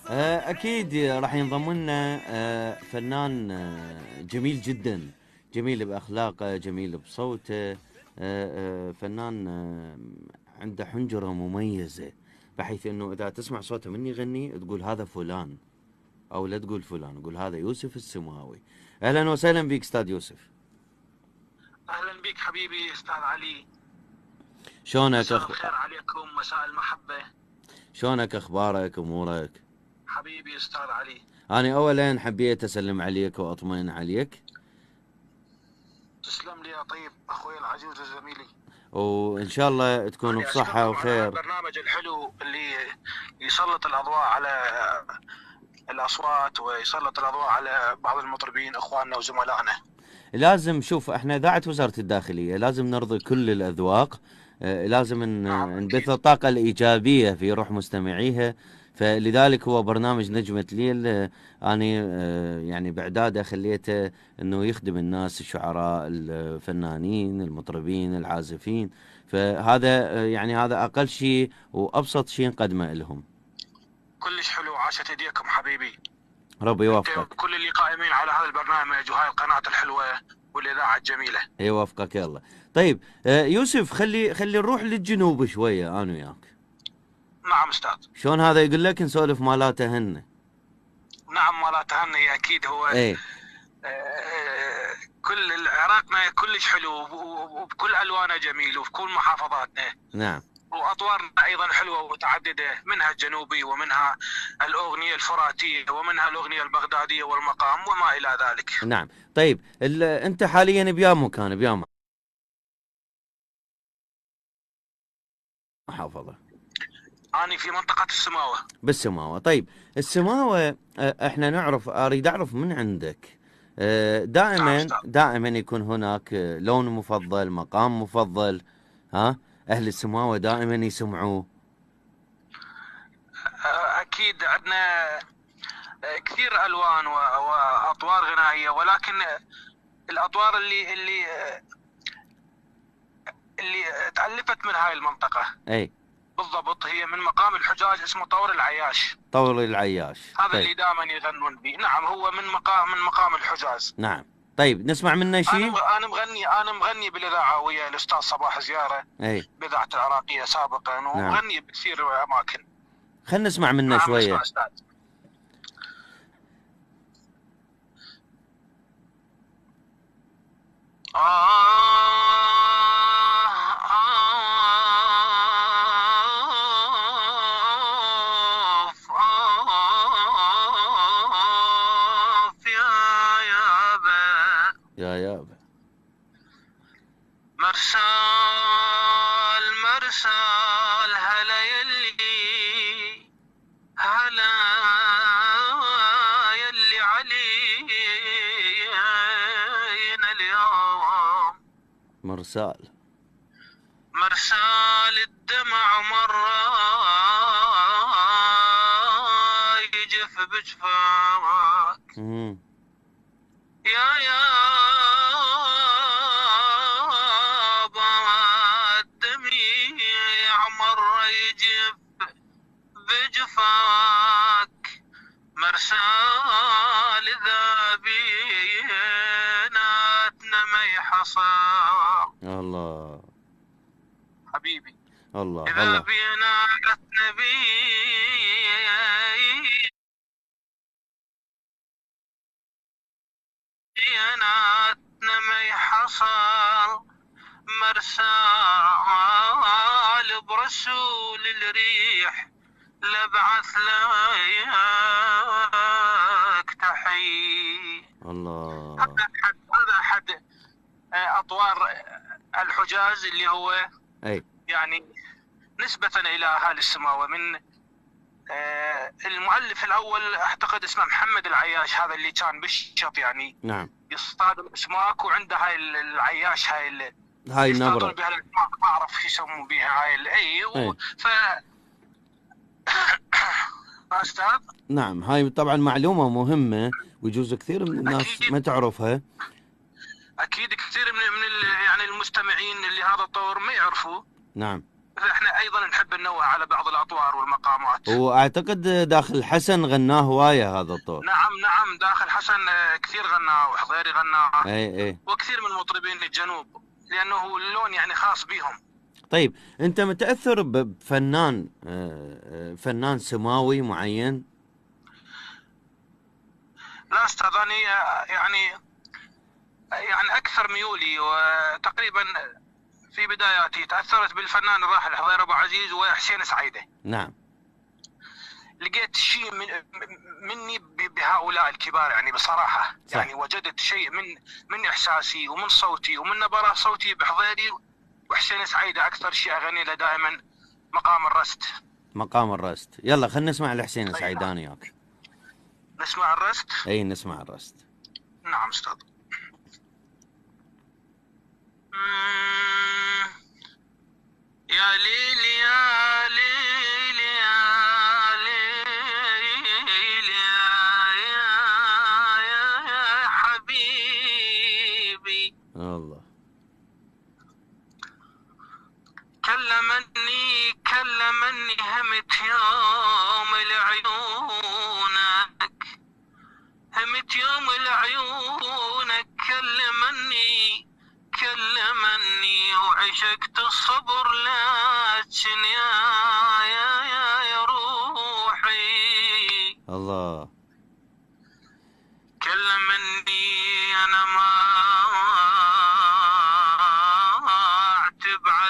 أكيد راح ينضم لنا فنان جميل جدا، جميل بأخلاقه، جميل بصوته، فنان عنده حنجرة مميزة، بحيث أنه إذا تسمع صوته من يغني تقول هذا فلان، أو لا تقول فلان، قول هذا يوسف السماوي. أهلا وسهلا بك أستاذ يوسف. أهلا بك حبيبي أستاذ علي. شلونك مساء الخير عليكم، مساء المحبة. شلونك، أخبارك، أمورك؟ حبيبي أستاذ علي، أنا أولا حبيت أسلم عليك وأطمئن عليك، تسلم لي يا طيب أخوي العزيز وزميلي. وإن شاء الله تكون أنا بصحة أشكركم على وخير. البرنامج الحلو اللي يسلط الأضواء على الأصوات ويسلط الأضواء على بعض المطربين إخواننا وزملائنا. لازم، شوف، احنا إذاعة وزارة الداخلية لازم نرضي كل الأذواق، لازم نعم نبث أكيد. الطاقة الإيجابية في روح مستمعيها. فلذلك هو برنامج نجمة ليل، أنا يعني بإعداده خليته أنه يخدم الناس، الشعراء، الفنانين، المطربين، العازفين. فهذا يعني هذا أقل شيء وأبسط شيء نقدمه لهم. كلش حلو، عاشت يديكم حبيبي، ربي أنت يوفقك. وكل اللي قائمين على هذا البرنامج وهاي القناة الحلوة والإذاعة الجميلة. يوفقك يلا. طيب يوسف، خلي نروح للجنوب شوية أنا وياك. نعم أستاذ. شلون هذا يقول لك نسولف مالاته هن؟ نعم، ولا تهني أكيد. هو ايه. كل عراقنا كلش حلو وبكل الوانه جميل وبكل محافظاتنا، نعم. واطوارنا ايضا حلوه ومتعدده، منها الجنوبي ومنها الاغنيه الفراتيه ومنها الاغنيه البغداديه والمقام وما الى ذلك. نعم. طيب انت حاليا بيا مكان، بيا محافظة؟ اني في منطقه السماوه. بالسماوة. طيب السماوة، احنا نعرف، اريد اعرف من عندك، نعم دائما استاذ. دائما يكون هناك لون مفضل، مقام مفضل، ها؟ اهل السماوة دائما يسمعوه. اكيد عندنا كثير الوان واطوار غنائيه، ولكن الاطوار اللي تالفت من هاي المنطقه اي. بالضبط هي من مقام الحجاج، اسمه طور العياش. طول العياش. هذا طيب. اللي دائما يغنون به. نعم، هو من مقام الحجاز. نعم. طيب نسمع منه شيء. انا مغني بالاذاعه ويا الاستاذ صباح زياره اي. باذاعه العراقيه سابقا، نعم. ومغني بكثير اماكن. خلينا نسمع منه نعم نسمع شوية. استاذ. يا يابا. مرسال مرسال هلا يلي علينا اليوم. مرسال. مرسال الدمع مرة يجف بجفاك، يا الدميع مرة يجف بجفاك. مرسال إذا بيناتنا ما يحصل. الله. حبيبي الله إذا الله. بيناتنا بيناتنا ما يحصل. مرسال برسول الريح لبعث لك تحية. الله. هذا أحد أطوار الحجاز اللي هو اي. يعني نسبة إلى أهالي السماوة. من المؤلف الأول أعتقد اسمه محمد العياش، هذا اللي كان بالشط يعني نعم. يصطاد الأسماك، وعنده هاي العياش، هاي النبرة. بها الأسماك، ما أعرف شو يسمون بها هاي اي. ف أستاذ. نعم، هاي طبعا معلومة مهمة ويجوز كثير من الناس أكيد ما تعرفها. أكيد كثير يعني المستمعين اللي هذا الطور ما يعرفوا. نعم. احنا ايضا نحب ننوه على بعض الاطوار والمقامات. واعتقد داخل حسن غناه هوايه هذا الطور. نعم داخل حسن كثير غناه، وحضيري غناه، اي وكثير من مطربين الجنوب، لانه اللون يعني خاص بهم. طيب انت متاثر بفنان فنان سماوي معين؟ لا استاذ، أنا يعني اكثر ميولي، وتقريبا في بداياتي تاثرت بالفنان الراحل حضير ابو عزيز وحسين سعيده. نعم. لقيت شيء مني بهؤلاء الكبار، يعني بصراحه صح. يعني وجدت شيء من احساسي ومن صوتي ومن نبره صوتي بحضيري وحسين سعيده. اكثر شيء اغني له دائما مقام الرست. مقام الرست، يلا خلينا نسمع الحسين سعيد انا وياك. نسمع الرست. اي نسمع الرست. نعم استاذ. يا ليل يا ليل يا ليل يا حبيبي، الله. كلمني همت يوم لعيونك، همت يوم لعيونك، كلمني وعشقت الصبر، لكن يا روحي الله. كلمني